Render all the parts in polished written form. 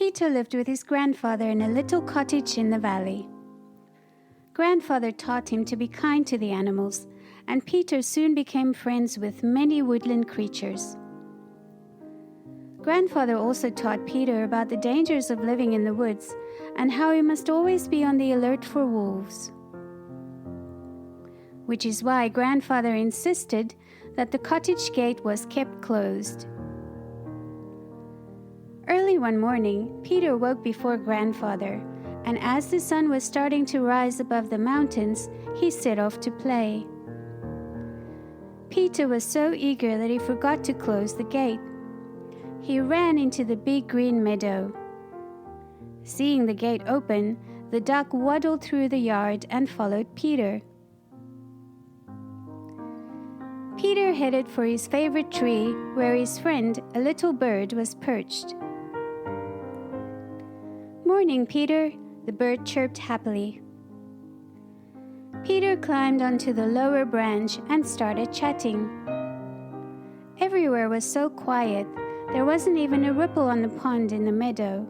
Peter lived with his grandfather in a little cottage in the valley. Grandfather taught him to be kind to the animals, and Peter soon became friends with many woodland creatures. Grandfather also taught Peter about the dangers of living in the woods and how he must always be on the alert for wolves. Which is why Grandfather insisted that the cottage gate was kept closed. Early one morning, Peter woke before Grandfather, and as the sun was starting to rise above the mountains, he set off to play. Peter was so eager that he forgot to close the gate. He ran into the big green meadow. Seeing the gate open, the duck waddled through the yard and followed Peter. Peter headed for his favorite tree, where his friend, a little bird, was perched. "Morning, Peter," the bird chirped happily. Peter climbed onto the lower branch and started chatting. Everywhere was so quiet, there wasn't even a ripple on the pond in the meadow.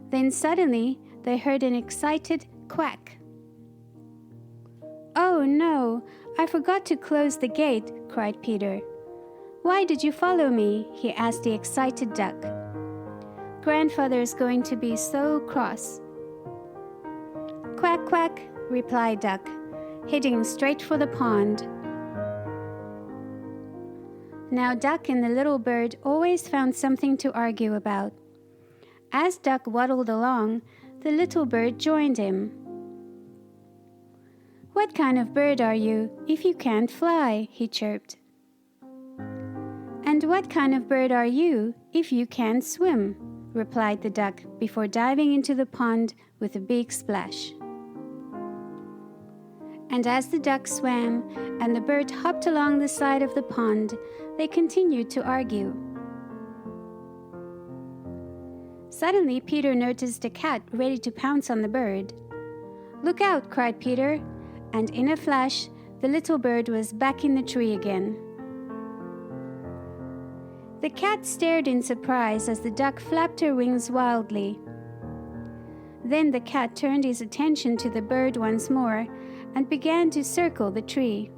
Then suddenly, they heard an excited quack. "Oh no, I forgot to close the gate," cried Peter. "Why did you follow me?" he asked the excited duck. "Grandfather is going to be so cross." "Quack, quack," replied Duck, heading straight for the pond. Now Duck and the little bird always found something to argue about. As Duck waddled along, the little bird joined him. "What kind of bird are you if you can't fly?" he chirped. "And what kind of bird are you if you can't swim?" replied the duck before diving into the pond with a big splash. And as the duck swam and the bird hopped along the side of the pond, they continued to argue. Suddenly, Peter noticed a cat ready to pounce on the bird. "Look out!" cried Peter, and in a flash, the little bird was back in the tree again. The cat stared in surprise as the duck flapped her wings wildly. Then the cat turned his attention to the bird once more and began to circle the tree.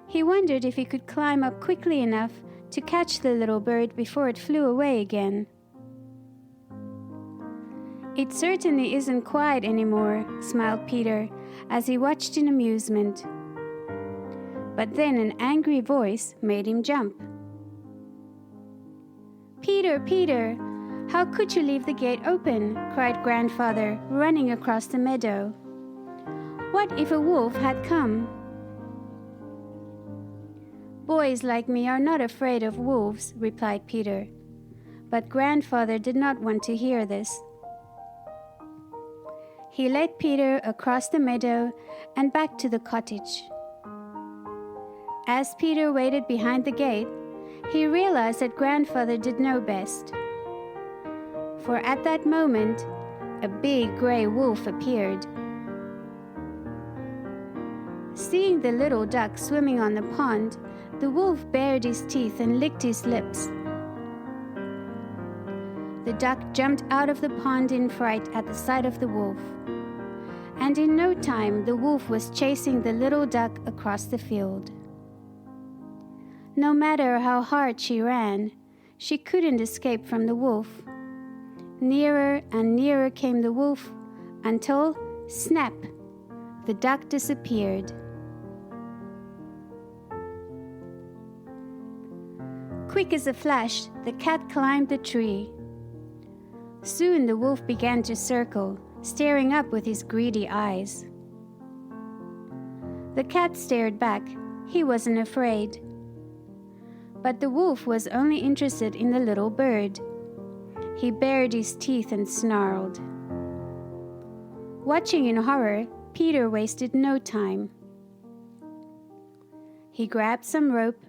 He wondered if he could climb up quickly enough to catch the little bird before it flew away again. "It certainly isn't quiet anymore," smiled Peter as he watched in amusement. But then an angry voice made him jump. "Peter, Peter, how could you leave the gate open?" cried Grandfather, running across the meadow. "What if a wolf had come?" "Boys like me are not afraid of wolves," replied Peter. But Grandfather did not want to hear this. He led Peter across the meadow and back to the cottage. As Peter waited behind the gate, he realized that Grandfather did know best. For at that moment, a big gray wolf appeared. Seeing the little duck swimming on the pond, the wolf bared his teeth and licked his lips. The duck jumped out of the pond in fright at the sight of the wolf. And in no time, the wolf was chasing the little duck across the field. No matter how hard she ran, she couldn't escape from the wolf. Nearer and nearer came the wolf until, snap, the duck disappeared. Quick as a flash, the cat climbed the tree. Soon the wolf began to circle, staring up with his greedy eyes. The cat stared back. He wasn't afraid. But the wolf was only interested in the little bird. He bared his teeth and snarled. Watching in horror, Peter wasted no time. He grabbed some rope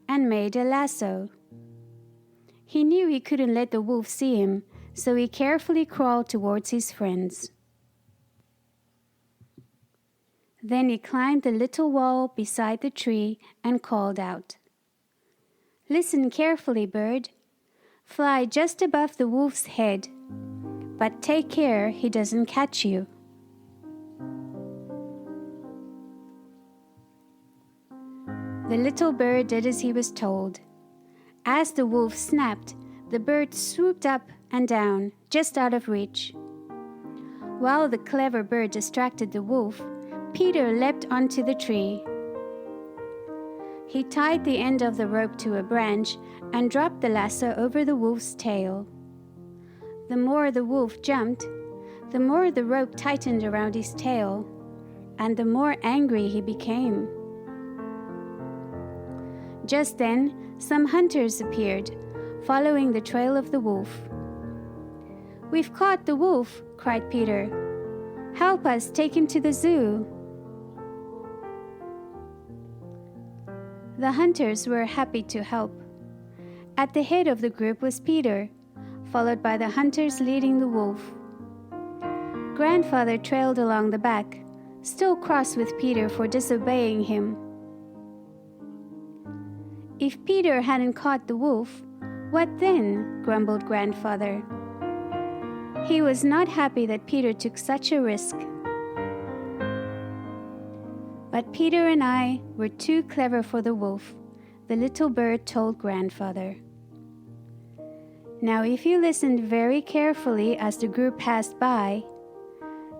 and made a lasso. He knew he couldn't let the wolf see him, so he carefully crawled towards his friends. Then he climbed the little wall beside the tree and called out, "Listen carefully, bird. Fly just above the wolf's head, but take care he doesn't catch you. The little bird did as he was told. As the wolf snapped, the bird swooped up and down, just out of reach. While the clever bird distracted the wolf, Peter leapt onto the tree. He tied the end of the rope to a branch and dropped the lasso over the wolf's tail. The more the wolf jumped, the more the rope tightened around his tail, and the more angry he became. Just then, some hunters appeared, following the trail of the wolf. "We've caught the wolf," cried Peter. "Help us take him to the zoo." The hunters were happy to help. At the head of the group was Peter, followed by the hunters leading the wolf. Grandfather trailed along the back, still cross with Peter for disobeying him. "If Peter hadn't caught the wolf, what then?" grumbled Grandfather. He was not happy that Peter took such a risk. "But Peter and I were too clever for the wolf," the little bird told Grandfather. Now, if you listened very carefully as the group passed by,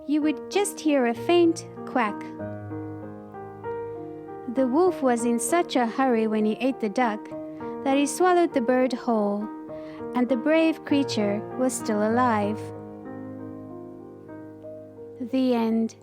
you would just hear a faint quack. The wolf was in such a hurry when he ate the duck that he swallowed the bird whole, and the brave creature was still alive. The end.